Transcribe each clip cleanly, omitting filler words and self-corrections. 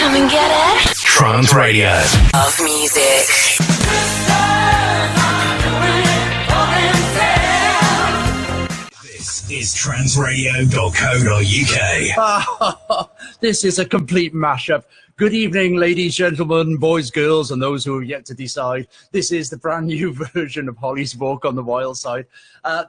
Come and get it. Trance Radio Of music. This is transradio.co.uk. This is a complete mashup. Good evening, ladies, gentlemen, boys, girls, and those who have yet to decide. This is the brand new version of Holly's Walk on the Wild Side.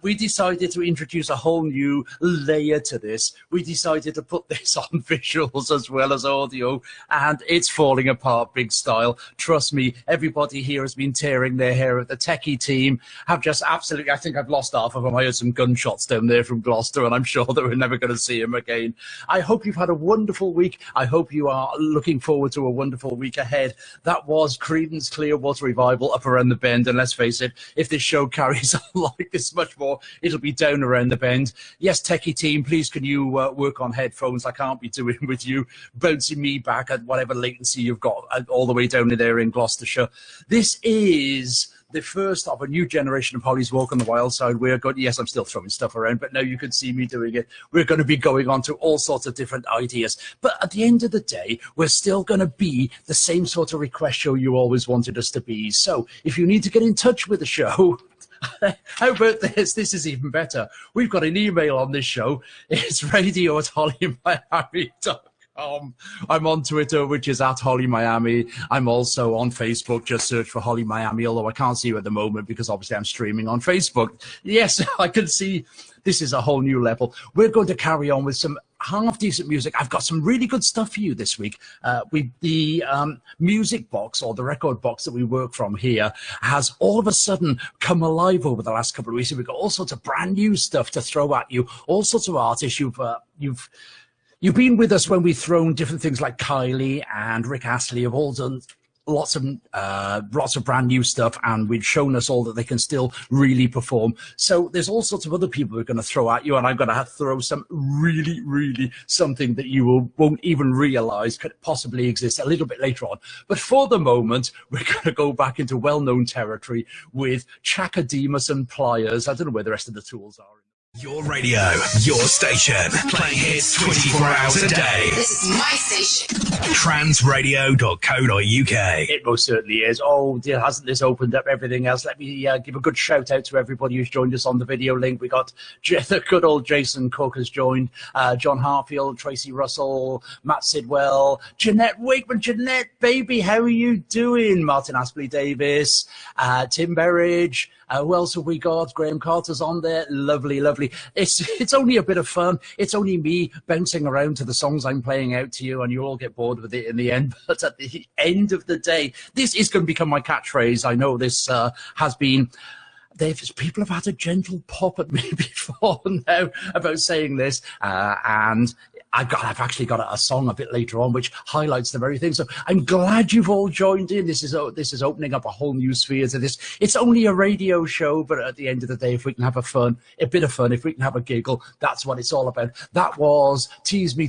We decided to introduce a whole new layer to this. We decided to put this on visuals as well as audio, and it's falling apart big style. Trust me, everybody here has been tearing their hair at the techie team. Have just absolutely, I think I've lost half of them. I heard some gunshots down there from Gloucester, and I'm sure that we're never going to see them again. I hope you've had a wonderful week. I hope you are looking forward to a wonderful week ahead. That was Creedence Clearwater Revival up around the bend, and let's face it, if this show carries on like this much more, it'll be down around the bend. Yes, techie team, please can you work on headphones? I can't be doing with you bouncing me back at whatever latency you've got all the way down in there in Gloucestershire. This is the first of a new generation of Holly's Walk on the Wild Side. We're going, yes, I'm still throwing stuff around, but now you can see me doing it. We're going to be going on to all sorts of different ideas. But at the end of the day, we're still going to be the same sort of request show you always wanted us to be. So if you need to get in touch with the show, how about this? This is even better. We've got an email on this show. It's radio@hollymiami.com. I'm on Twitter, which is @HollyMiami. I'm also on Facebook. Just search for Holly Miami, although I can't see you at the moment because obviously I'm streaming on Facebook. Yes, I can see this is a whole new level. We're going to carry on with some half-decent music. I've got some really good stuff for you this week. The music box, or the record box that we work from here, has all of a sudden come alive over the last couple of weeks. We've got all sorts of brand new stuff to throw at you, all sorts of artists You've been with us when we've thrown different things like Kylie and Rick Astley have all done lots of brand new stuff, and we've shown us all that they can still really perform. So there's all sorts of other people we're going to throw at you, and I'm going to have to throw some really something that you won't even realize could possibly exist a little bit later on. But for the moment, we're going to go back into well-known territory with Chaka Demus and Pliers. I don't know where the rest of the tools are. Your radio, your station, playing hits 24 hours a day. This is my station. Transradio.co.uk. It most certainly is. Oh dear, hasn't this opened up everything else? Let me give a good shout out to everybody who's joined us on the video link. We got the good old Jason Cook has joined, John Harfield, Tracy Russell, Matt Sidwell, Jeanette Wakeman. Jeanette, baby, how are you doing? Martin Aspley Davis, Tim Berridge. Who else have we got? Graham Carter's on there. Lovely. It's only a bit of fun. It's only me bouncing around to the songs I'm playing out to you, and you all get bored with it in the end. But at the end of the day, this is going to become my catchphrase. I know this has been... People have had a gentle pop at me before now about saying this, and I've actually got a song a bit later on which highlights the very thing. So I'm glad you've all joined in. This is opening up a whole new sphere to this. It's only a radio show, but at the end of the day, if we can have a bit of fun, if we can have a giggle, that's what it's all about. That was Tease Me,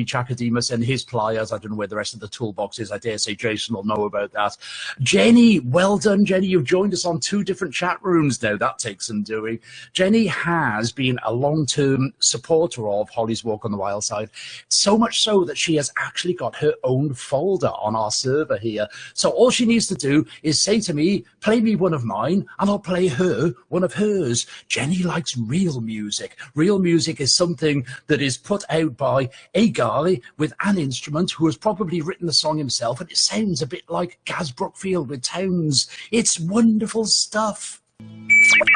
Chaka Demus and his Pliers. I don't know where the rest of the toolbox is. I dare say Jason will know about that. Jenny, well done, Jenny. You've joined us on 2 different chat rooms now. That takes some doing. Jenny has been a long-term supporter of Holly's Walk on the Wild Side, so much so that she has actually got her own folder on our server here. So all she needs to do is say to me, play me one of mine, and I'll play her one of hers. Jenny likes real music. Real music is something that is put out by a guy with an instrument who has probably written the song himself, and it sounds a bit like Gaz Brookfield with Towns. It's wonderful stuff.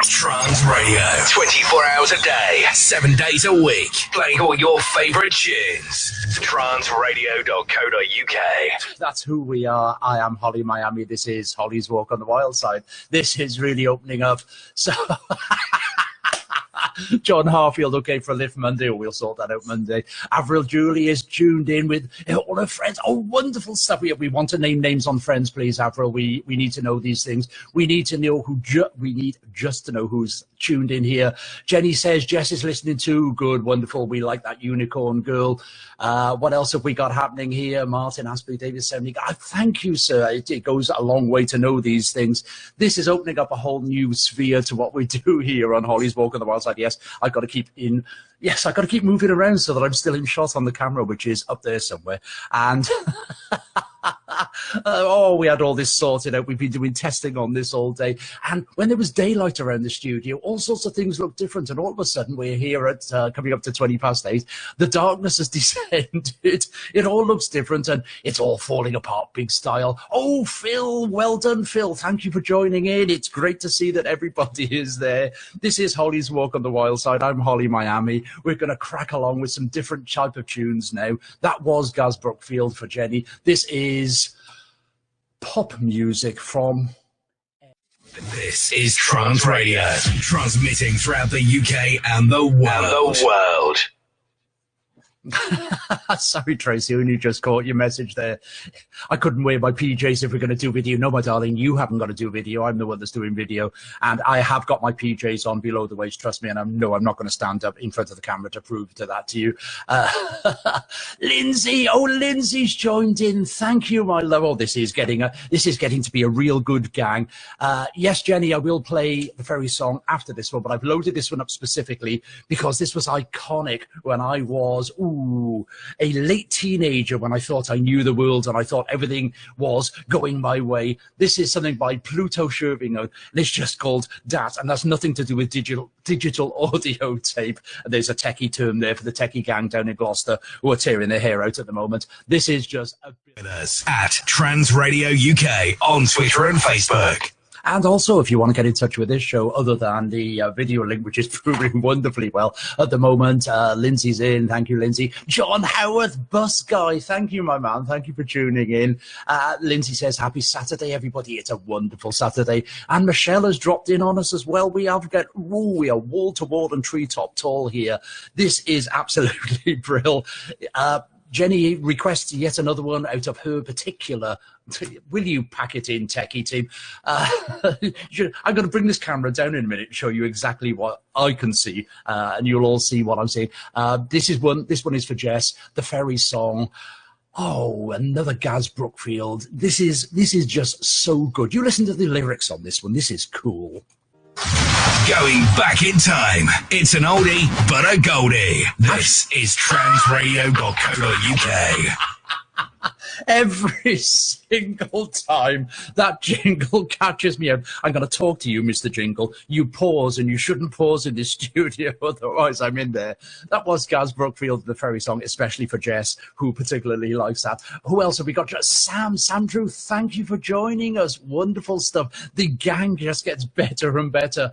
Trans Radio, 24 hours a day, 7 days a week, playing all your favourite tunes. Transradio.co.uk. That's who we are. I am Holly Miami. This is Holly's Walk on the Wild Side. This is really opening up. So... John Harfield, okay for a lift Monday, or we'll sort that out Monday. Avril Julie is tuned in with all her friends. Oh, wonderful stuff. We want to name names on friends, please, Avril. We need to know these things. We need to know we need just to know who's tuned in here. Jenny says, Jess is listening too. Good, wonderful. We like that unicorn girl. What else have we got happening here? Martin Aspley, David 70. Thank you, sir. It goes a long way to know these things. This is opening up a whole new sphere to what we do here on Holly's Walk on the Wild Side. Yes, I've got to keep moving around so that I'm still in shot on the camera, which is up there somewhere. And we had all this sorted out. We've been doing testing on this all day. And when there was daylight around the studio, all sorts of things looked different. And all of a sudden, we're here at coming up to 8:20. The darkness has descended. It all looks different, and it's all falling apart big style. Oh, Phil, well done, Phil. Thank you for joining in. It's great to see that everybody is there. This is Holly's Walk on the Wild Side. I'm Holly Miami. We're going to crack along with some different type of tunes now. That was Gaz Brookfield for Jenny. This is pop music from... This is Trans Radio, transmitting throughout the UK and the world. Sorry, Tracy, only just caught your message there. I couldn't wear my PJs if we're going to do video. No, my darling, you haven't got to do video. I'm the one that's doing video. And I have got my PJs on below the waist, trust me. And I'm not going to stand up in front of the camera to prove that to you. Lindsay, Lindsay's joined in. Thank you, my love. Oh, this is getting to be a real good gang. Yes, Jenny, I will play the Ferry song after this one, but I've loaded this one up specifically because this was iconic when I was... a late teenager, when I thought I knew the world and I thought everything was going my way. This is something by Pluto Scherving, and it's just called Dat, and that's nothing to do with digital audio tape. And there's a techie term there for the techie gang down in Gloucester who are tearing their hair out at the moment. This is just a bit... At Trans Radio UK on Twitter and Facebook. And also, if you want to get in touch with this show, other than the video link, which is proving wonderfully well at the moment, Lindsay's in. Thank you, Lindsay. John Howarth, Bus Guy. Thank you, my man. Thank you for tuning in. Lindsay says, happy Saturday, everybody. It's a wonderful Saturday. And Michelle has dropped in on us as well. We are wall to wall and treetop tall here. This is absolutely brilliant. Jenny requests yet another one out of her particular. Will you pack it in, techie team? I'm going to bring this camera down in a minute and show you exactly what I can see, and you'll all see what I'm seeing. This one is for Jess, the Ferry song. Oh, another Gaz Brookfield. This is just so good. You listen to the lyrics on this one. This is cool. Going back in time, it's an oldie but a goldie. This is transradio.co.uk. Every single time that jingle catches me out, I'm going to talk to you, Mr. Jingle. You pause, and you shouldn't pause in this studio, otherwise I'm in there. That was Gaz Brookfield, the Ferry song, especially for Jess, who particularly likes that. Who else have we got? Sam Drew, thank you for joining us. Wonderful stuff. The gang just gets better and better.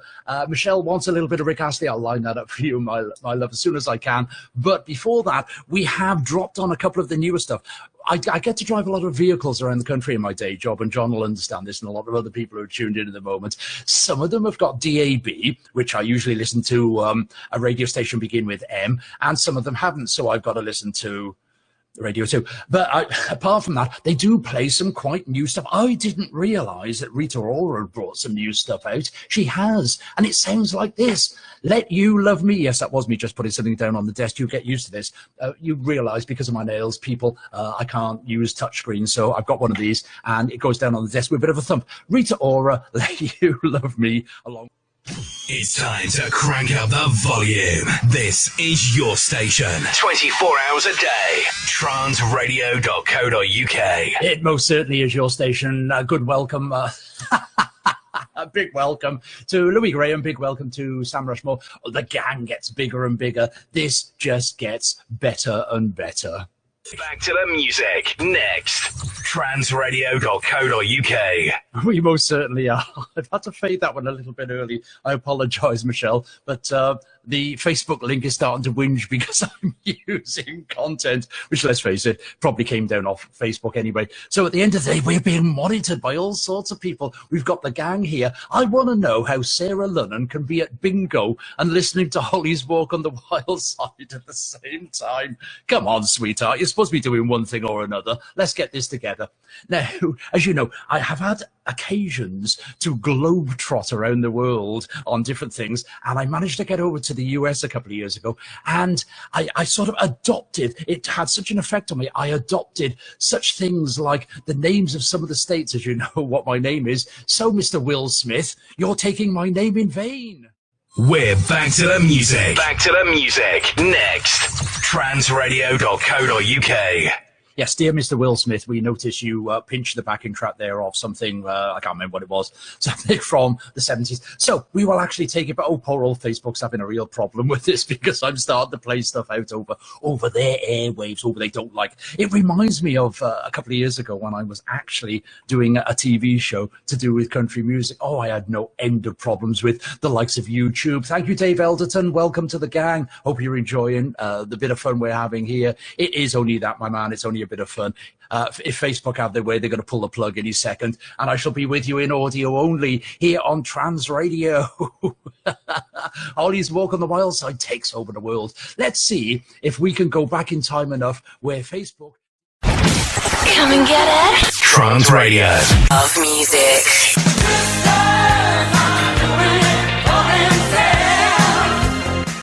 Michelle wants a little bit of Rick Astley. I'll line that up for you, my love, as soon as I can. But before that, we have dropped on a couple of the newer stuff. I get to drive a lot of vehicles around the country in my day job, and John will understand this, and a lot of other people who are tuned in at the moment. Some of them have got DAB, which I usually listen to a radio station begin with M, and some of them haven't, so I've got to listen to Radio 2. But apart from that, they do play some quite new stuff. I didn't realise that Rita Ora had brought some new stuff out. She has, and it sounds like this. Let You Love Me. Yes, that was me just putting something down on the desk. You get used to this. You realise because of my nails, people, I can't use touchscreens, so I've got one of these, and it goes down on the desk with a bit of a thump. Rita Ora, Let You Love Me, along. It's time to crank up the volume. This is your station. 24 hours a day. Transradio.co.uk. It most certainly is your station. Good welcome. A big welcome to Louis Graham. Big welcome to Sam Rushmore. The gang gets bigger and bigger. This just gets better and better. Back to the music next. Transradio.co.uk. We most certainly are. I've had to fade that one a little bit early. I apologise, Michelle, but the Facebook link is starting to whinge because I'm using content, which, let's face it, probably came down off Facebook anyway. So at the end of the day, we're being monitored by all sorts of people. We've got the gang here. I want to know how Sarah Lunnan can be at bingo and listening to Holly's Walk on the Wild Side at the same time. Come on, sweetheart. You're supposed to be doing one thing or another. Let's get this together. Now, as you know, I have had occasions to globetrot around the world on different things, and I managed to get over to the US a couple of years ago, and I sort of adopted, it had such an effect on me, I adopted such things like the names of some of the states, as you know what my name is. So, Mr. Will Smith, you're taking my name in vain. We're back to the music. Back to the music. Next, transradio.co.uk. Yes, dear Mr. Will Smith, we notice you pinched the backing track there of something, I can't remember what it was, something from the 70s. So we will actually take it, but oh, poor old Facebook's having a real problem with this because I'm starting to play stuff out over their airwaves, over they don't like. It reminds me of a couple of years ago when I was actually doing a TV show to do with country music. Oh, I had no end of problems with the likes of YouTube. Thank you, Dave Elderton. Welcome to the gang. Hope you're enjoying the bit of fun we're having here. It is only that, my man. It's only a bit of fun. If Facebook have their way, they're going to pull the plug any second, and I shall be with you in audio only here on Trans Radio. Ollie's Walk on the Wild Side takes over the world. Let's see if we can go back in time enough where Facebook... Come and get it. Trans Radio. Love music.